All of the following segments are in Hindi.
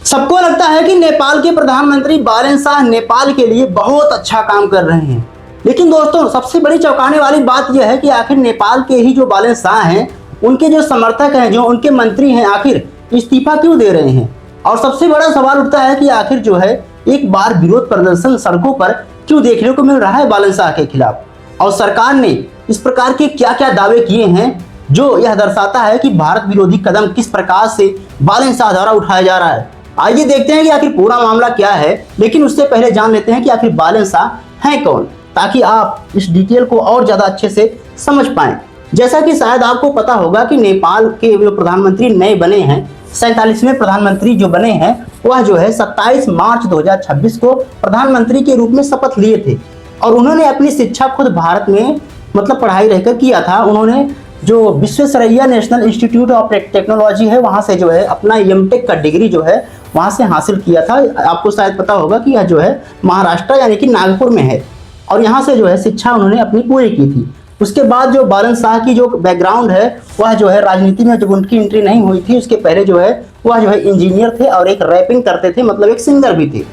सबको लगता है कि नेपाल के प्रधानमंत्री बालेन शाह नेपाल के लिए बहुत अच्छा काम कर रहे हैं, लेकिन दोस्तों सबसे बड़ी चौंकाने वाली बात यह है कि आखिर नेपाल के ही जो बालेन शाह हैं, उनके जो समर्थक हैं, जो उनके मंत्री हैं, आखिर इस्तीफा क्यों दे रहे हैं। और सबसे बड़ा सवाल उठता है कि आखिर जो है एक बार विरोध प्रदर्शन सड़कों पर क्यों देखने को मिल रहा है बालेन शाह के खिलाफ, और सरकार ने इस प्रकार के क्या क्या दावे किए हैं जो यह दर्शाता है कि भारत विरोधी कदम किस प्रकार से बालेन शाह द्वारा उठाया जा रहा है। आइए देखते हैं कि आखिर पूरा मामला क्या है, लेकिन उससे पहले जान लेते हैं कि आखिर बालेन शाह हैं कौन, ताकि आप इस डिटेल को और ज्यादा अच्छे से समझ पाएं। जैसा कि शायद आपको पता होगा कि नेपाल के जो प्रधानमंत्री नए बने हैं, 47वें प्रधानमंत्री जो बने हैं, वह जो है 27 मार्च 2026 को प्रधानमंत्री के रूप में शपथ लिए थे। और उन्होंने अपनी शिक्षा खुद भारत में मतलब पढ़ाई रहकर किया था। उन्होंने जो Visvesvaraya national institute of technology है, वहां से जो है अपना एमटेक का डिग्री जो है वहां से हासिल किया था। आपको शायद पता होगा कि यह जो है महाराष्ट्र यानी कि नागपुर में है, और यहाँ से जो है शिक्षा उन्होंने अपनी पूरी की थी। उसके बाद जो बालेन शाह की जो बैकग्राउंड है, वह जो है राजनीति में जब उनकी एंट्री नहीं हुई थी, उसके पहले जो है वह जो है इंजीनियर थे और एक रैपिंग करते थे, मतलब एक सिंगर भी थे।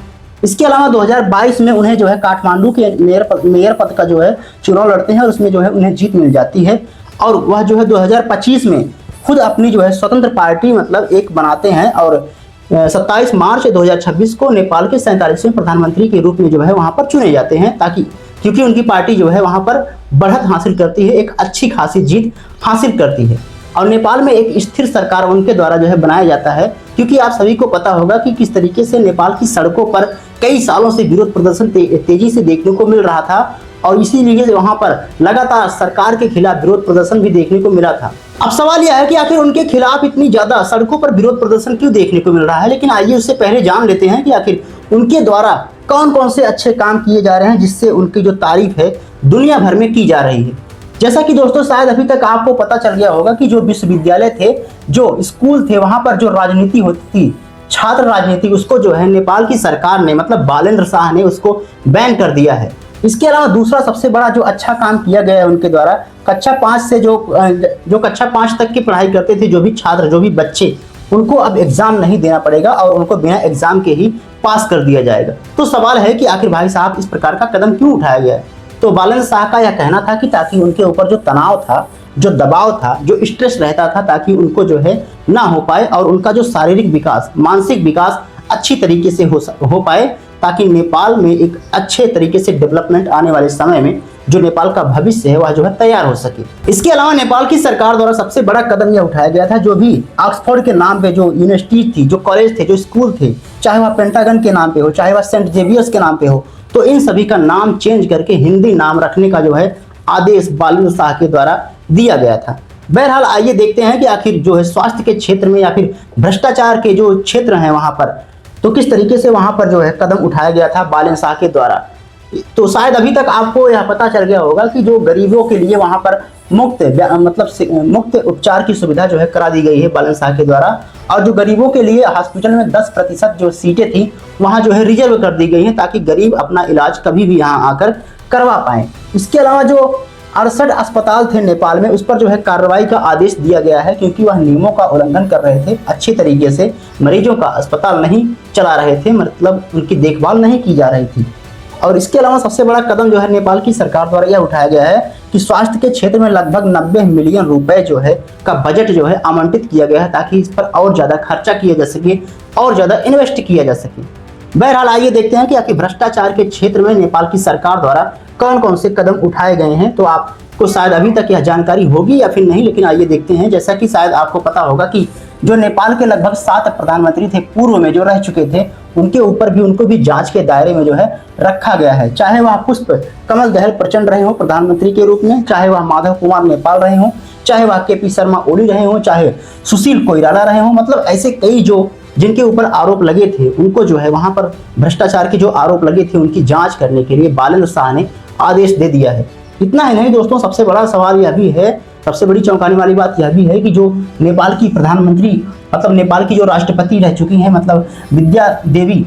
इसके अलावा 2022 में उन्हें जो है काठमांडू के मेयर पद का जो है चुनाव लड़ते हैं और उसमें जो है उन्हें जीत मिल जाती है। और वह जो है 2025 में खुद अपनी जो है स्वतंत्र पार्टी मतलब एक बनाते हैं, और 27 मार्च 2026 को नेपाल के 47वें प्रधानमंत्री के रूप में जो है वहां पर चुने जाते हैं, ताकि क्योंकि उनकी पार्टी जो है वहां पर बढ़त हासिल करती है, एक अच्छी खासी जीत हासिल करती है। और नेपाल में एक स्थिर सरकार उनके द्वारा जो है बनाया जाता है, क्योंकि आप सभी को पता होगा कि किस तरीके से नेपाल की सड़कों पर कई सालों से विरोध प्रदर्शन तेजी से देखने को मिल रहा था, और इसीलिए वहां पर लगातार सरकार के खिलाफ विरोध प्रदर्शन भी देखने को मिला था। अब सवाल यह है कि आखिर उनके खिलाफ इतनी ज्यादा सड़कों पर विरोध प्रदर्शन क्यों देखने को मिल रहा है। लेकिन आइए उससे पहले जान लेते हैं कि आखिर उनके द्वारा कौन कौन से अच्छे काम किए जा रहे हैं, जिससे उनकी जो तारीफ है दुनिया भर में की जा रही है। जैसा कि दोस्तों शायद अभी तक आपको पता चल गया होगा कि जो विश्वविद्यालय थे, जो स्कूल थे, वहां पर जो राजनीति होती थी, छात्र राजनीति, उसको जो है नेपाल की सरकार ने मतलब बालेन्द्र शाह ने उसको बैन कर दिया है। इसके अलावा दूसरा सबसे बड़ा जो अच्छा काम किया गया है उनके द्वारा, कक्षा 5 से जो कक्षा 5 तक की पढ़ाई करते थे जो भी छात्र, जो भी बच्चे, उनको अब एग्जाम नहीं देना पड़ेगा और उनको बिना एग्जाम के ही पास कर दिया जाएगा। तो सवाल है कि आखिर भाई साहब इस प्रकार का कदम क्यों उठाया गया है। तो बालेन शाह का यह कहना था कि ताकि उनके ऊपर जो तनाव था, जो दबाव था, जो स्ट्रेस रहता था, ताकि उनको जो है ना हो पाए और उनका जो शारीरिक विकास, मानसिक विकास अच्छी तरीके से हो पाए, ताकि नेपाल में एक अच्छे तरीके से डेवलपमेंट आने वाले समय में जो नेपाल का भविष्य है वह जो है तैयार हो सके। इसके अलावा नेपाल की सरकार द्वारा सबसे बड़ा कदम यह उठाया गया था, जो भी ऑक्सफोर्ड के नाम पे जो यूनिवर्सिटी थी, जो कॉलेज थे, जो स्कूल थे, चाहे वह पेंटागन के नाम पे हो, चाहे वह सेंट जेवियर्स के नाम पे हो, तो इन सभी का नाम चेंज करके हिंदी नाम रखने का जो है आदेश बालेन शाह के द्वारा दिया गया था। बहरहाल आइए देखते हैं कि आखिर जो है स्वास्थ्य के क्षेत्र में या फिर भ्रष्टाचार के जो क्षेत्र हैं वहां पर, तो किस तरीके से वहां पर जो है कदम उठाया गया था बालेन शाह के द्वारा। तो शायद अभी तक आपको यह पता चल गया होगा कि जो गरीबों के लिए वहां पर मुफ्त उपचार की सुविधा जो है करा दी गई है बालेन शाह के द्वारा, और जो गरीबों के लिए हॉस्पिटल में 10% जो सीटें थी वहां जो है रिजर्व कर दी गई हैं, ताकि गरीब अपना इलाज कभी भी यहाँ आकर करवा पाए। इसके अलावा जो 68 अस्पताल थे नेपाल में, उस पर जो है कार्रवाई का आदेश दिया गया है, क्योंकि वह नियमों का उल्लंघन कर रहे थे, अच्छी तरीके से मरीजों का अस्पताल नहीं चला रहे थे, मतलब उनकी देखभाल नहीं की जा रही थी। और इसके अलावा सबसे बड़ा कदम जो है नेपाल की सरकार द्वारा यह उठाया गया है कि स्वास्थ्य के क्षेत्र में लगभग 90 मिलियन रुपए जो है का बजट जो है आवंटित किया गया है, ताकि इस पर और ज्यादा खर्चा किया जा सके और ज्यादा इन्वेस्ट किया जा सके। बहरहाल आइए देखते हैं कि आखिर भ्रष्टाचार के क्षेत्र में नेपाल की सरकार द्वारा कौन कौन से कदम उठाए गए हैं। तो आपको शायद अभी तक यह जानकारी होगी या फिर नहीं, लेकिन आइए देखते हैं। जैसा कि शायद आपको पता होगा कि जो नेपाल के लगभग 7 प्रधानमंत्री थे पूर्व में जो रह चुके थे, उनके ऊपर भी उनको भी जांच के दायरे में जो है रखा गया है। चाहे वह पुष्प कमल दहल प्रचंड रहे हो प्रधानमंत्री के रूप में, चाहे वह माधव कुमार नेपाल रहे हो, चाहे वह केपी शर्मा ओली रहे हो, चाहे सुशील कोइराला रहे हो, मतलब ऐसे कई जो जिनके ऊपर आरोप लगे थे, उनको जो है वहां पर भ्रष्टाचार के जो आरोप लगे थे उनकी जांच करने के लिए बालेन्द्र शाह ने आदेश दे दिया है। इतना ही नहीं दोस्तों, सबसे बड़ा सवाल यह भी है, सबसे बड़ी चौंकाने वाली बात यह भी है कि जो नेपाल की प्रधानमंत्री मतलब नेपाल की जो राष्ट्रपति रह चुकी हैं, मतलब विद्या देवी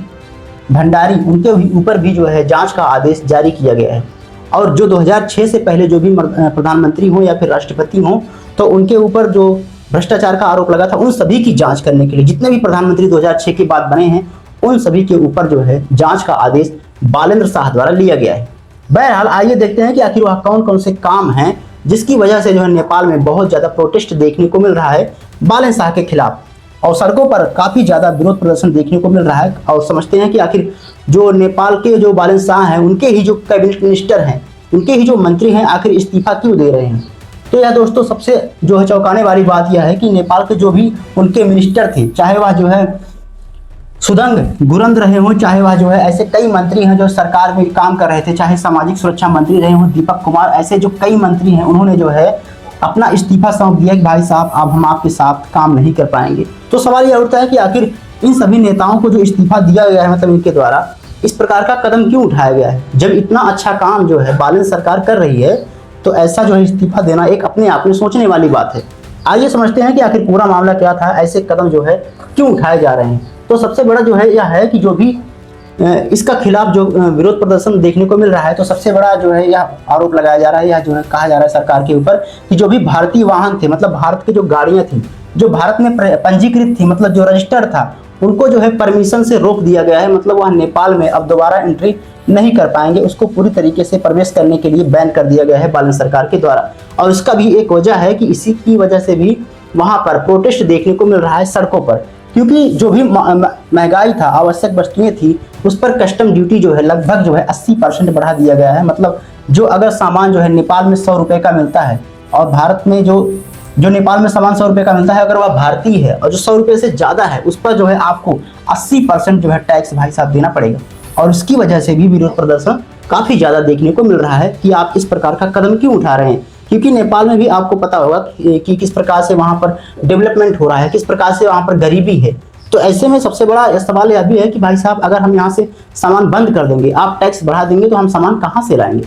भंडारी, उनके ऊपर भी जो है जांच का आदेश जारी किया गया है। और जो 2006 से पहले जो भी प्रधानमंत्री हो या फिर राष्ट्रपति हो, तो उनके ऊपर जो भ्रष्टाचार का आरोप लगा था, उन सभी की जांच करने के लिए जितने भी प्रधानमंत्री 2006 के बाद बने हैं उन सभी के ऊपर जो है जांच का आदेश बालेंद्र शाह द्वारा लिया गया है। बहरहाल आइए देखते हैं कि आखिर वह कौन कौन से काम हैं जिसकी वजह से जो है नेपाल में बहुत ज़्यादा प्रोटेस्ट देखने को मिल रहा है बालेंद्र शाह के खिलाफ, और सड़कों पर काफ़ी ज़्यादा विरोध प्रदर्शन देखने को मिल रहा है। और समझते हैं कि आखिर जो नेपाल के जो बालेंद्र शाह हैं उनके ही जो कैबिनेट मिनिस्टर हैं, उनके ही जो मंत्री हैं, आखिर इस्तीफा क्यों दे रहे हैं। तो यह दोस्तों सबसे जो है चौंकाने वाली बात यह है कि नेपाल के जो भी उनके मिनिस्टर थे, चाहे वह जो है सुदंग गुरंद रहे हों, चाहे वह जो है ऐसे कई मंत्री हैं जो सरकार में काम कर रहे थे, चाहे सामाजिक सुरक्षा मंत्री रहे हों दीपक कुमार, ऐसे जो कई मंत्री हैं उन्होंने जो है अपना इस्तीफा सौंप दिया कि भाई साहब अब हम आपके साथ काम नहीं कर पाएंगे। तो सवाल यह उठता है कि आखिर इन सभी नेताओं को जो इस्तीफा दिया गया है, मतलब इनके द्वारा इस प्रकार का कदम क्यों उठाया गया है। जब इतना अच्छा काम जो है बालेंद्र सरकार कर रही है तो ऐसा जो है इस्तीफा देना एक अपने आप में सोचने वाली बात है। आइए समझते हैं कि आखिर पूरा मामला क्या था, ऐसे कदम जो है क्यों उठाए जा रहे हैं। तो सबसे बड़ा जो है यह है कि जो भी इसका खिलाफ जो विरोध प्रदर्शन देखने को मिल रहा है, तो सबसे बड़ा जो है यह आरोप लगाया जा रहा है, यह जो है कहा जा रहा है सरकार के ऊपर कि जो भी भारतीय वाहन थे, मतलब भारत की जो गाड़ियां थी जो भारत में पंजीकृत थी, मतलब जो रजिस्टर्ड था, उनको जो है परमिशन से रोक दिया गया है। मतलब वह नेपाल में अब दोबारा एंट्री नहीं कर पाएंगे, उसको पूरी तरीके से प्रवेश करने के लिए बैन कर दिया गया है बालेंद्र सरकार के द्वारा। और इसका भी एक वजह है कि इसी की वजह से भी वहां पर प्रोटेस्ट देखने को मिल रहा है सड़कों पर, क्योंकि जो भी महंगाई था, आवश्यक वस्तुएं थी, उस पर कस्टम ड्यूटी जो है लगभग जो है 80% बढ़ा दिया गया है। मतलब जो अगर सामान जो है नेपाल में 100 रुपये का मिलता है और भारत में जो नेपाल में सामान 100 रुपये का मिलता है, अगर वह भारतीय है और जो 100 रुपये से ज़्यादा है उस पर जो है आपको 80% जो है टैक्स भाई साहब देना पड़ेगा। और उसकी वजह से भी विरोध प्रदर्शन काफ़ी ज़्यादा देखने को मिल रहा है कि आप इस प्रकार का कदम क्यों उठा रहे हैं, क्योंकि नेपाल में भी आपको पता होगा कि किस प्रकार से वहाँ पर डेवलपमेंट हो रहा है, किस प्रकार से वहाँ पर गरीबी है। तो ऐसे में सबसे बड़ा सवाल यह भी है कि भाई साहब अगर हम यहाँ से सामान बंद कर देंगे, आप टैक्स बढ़ा देंगे, तो हम सामान कहाँ से लाएंगे,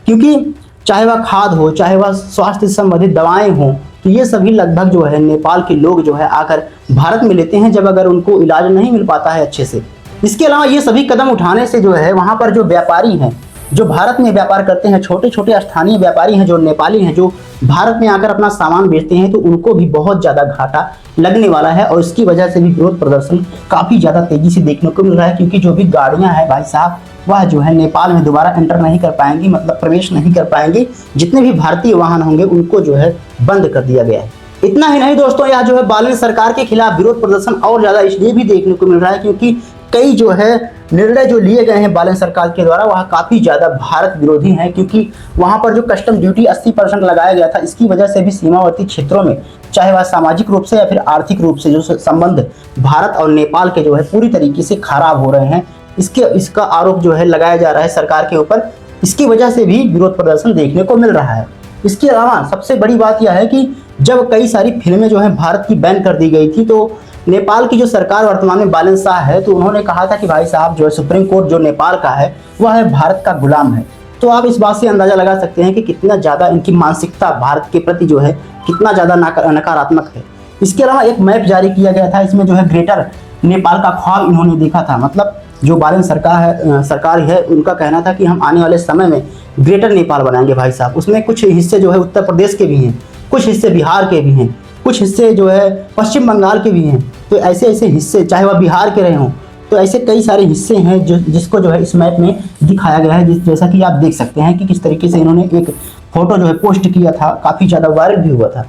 क्योंकि चाहे वह खाद हो, चाहे वह स्वास्थ्य से संबंधित दवाएं हों, तो ये सभी लगभग जो है नेपाल के लोग जो है आकर भारत में लेते हैं जब अगर उनको इलाज नहीं मिल पाता है अच्छे से। इसके अलावा ये सभी कदम उठाने से जो है वहाँ पर जो व्यापारी हैं, जो भारत में व्यापार करते हैं, छोटे छोटे स्थानीय व्यापारी हैं, जो नेपाली हैं, जो भारत में आकर अपना सामान बेचते हैं, तो उनको भी बहुत ज़्यादा घाटा लगने वाला है। और इसकी वजह से भी विरोध प्रदर्शन काफ़ी ज़्यादा तेज़ी से देखने को मिल रहा है, क्योंकि जो भी गाड़ियाँ हैं भाई साहब वह जो है नेपाल में दोबारा एंटर नहीं कर पाएंगी, मतलब प्रवेश नहीं कर पाएंगे। जितने भी भारतीय वाहन होंगे उनको जो है बंद कर दिया गया है। इतना ही नहीं दोस्तों, यह जो है बालेंद्र सरकार के खिलाफ विरोध प्रदर्शन और ज़्यादा इसलिए भी देखने को मिल रहा है क्योंकि कई जो है निर्णय जो लिए गए हैं बालेंद्र सरकार के द्वारा वह काफ़ी ज़्यादा भारत विरोधी हैं, क्योंकि वहाँ पर जो कस्टम ड्यूटी 80% लगाया गया था, इसकी वजह से भी सीमावर्ती क्षेत्रों में चाहे वह सामाजिक रूप से या फिर आर्थिक रूप से जो संबंध भारत और नेपाल के जो है पूरी तरीके से खराब हो रहे हैं। इसका आरोप जो है लगाया जा रहा है सरकार के ऊपर। इसकी वजह से भी विरोध प्रदर्शन देखने को मिल रहा है। इसके अलावा सबसे बड़ी बात यह है कि जब कई सारी फिल्में जो है भारत की बैन कर दी गई थी, तो नेपाल की जो सरकार वर्तमान में बालेंद्र शाह है, तो उन्होंने कहा था कि भाई साहब जो है सुप्रीम कोर्ट जो नेपाल का है वह है भारत का गुलाम है। तो आप इस बात से अंदाजा लगा सकते हैं कि कितना ज़्यादा इनकी मानसिकता भारत के प्रति जो है कितना ज़्यादा नकारात्मक है। इसके अलावा एक मैप जारी किया गया था, इसमें जो है ग्रेटर नेपाल का ख्वाब इन्होंने देखा था। मतलब जो बालेंद्र सरकार है उनका कहना था कि हम आने वाले समय में ग्रेटर नेपाल बनाएंगे भाई साहब। उसमें कुछ हिस्से जो है उत्तर प्रदेश के भी हैं, कुछ हिस्से बिहार के भी हैं, कुछ हिस्से जो है पश्चिम बंगाल के भी हैं। तो ऐसे ऐसे हिस्से चाहे वह बिहार के रहे हों, तो ऐसे कई सारे हिस्से हैं जिसको जो है इस मैप में दिखाया गया है। जैसा कि आप देख सकते हैं कि किस तरीके से इन्होंने एक फोटो जो है पोस्ट किया था, काफ़ी ज़्यादा वायरल भी हुआ था।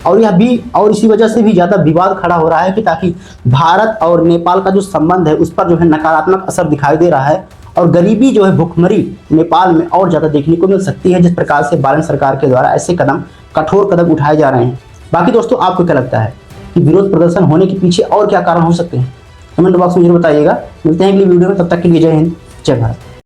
और इसी वजह से भी ज़्यादा विवाद खड़ा हो रहा है कि ताकि भारत और नेपाल का जो संबंध है उस पर जो है नकारात्मक असर दिखाई दे रहा है, और गरीबी जो है भुखमरी नेपाल में और ज़्यादा देखने को मिल सकती है, जिस प्रकार से बालेंद्र सरकार के द्वारा ऐसे कठोर कदम उठाए जा रहे हैं। बाकी दोस्तों आपको क्या लगता है कि विरोध प्रदर्शन होने के पीछे और क्या कारण हो सकते हैं, कमेंट बॉक्स में जरूर बताइएगा। मिलते हैं अगली वीडियो में, तब तक के लिए जय हिंद, जय भारत।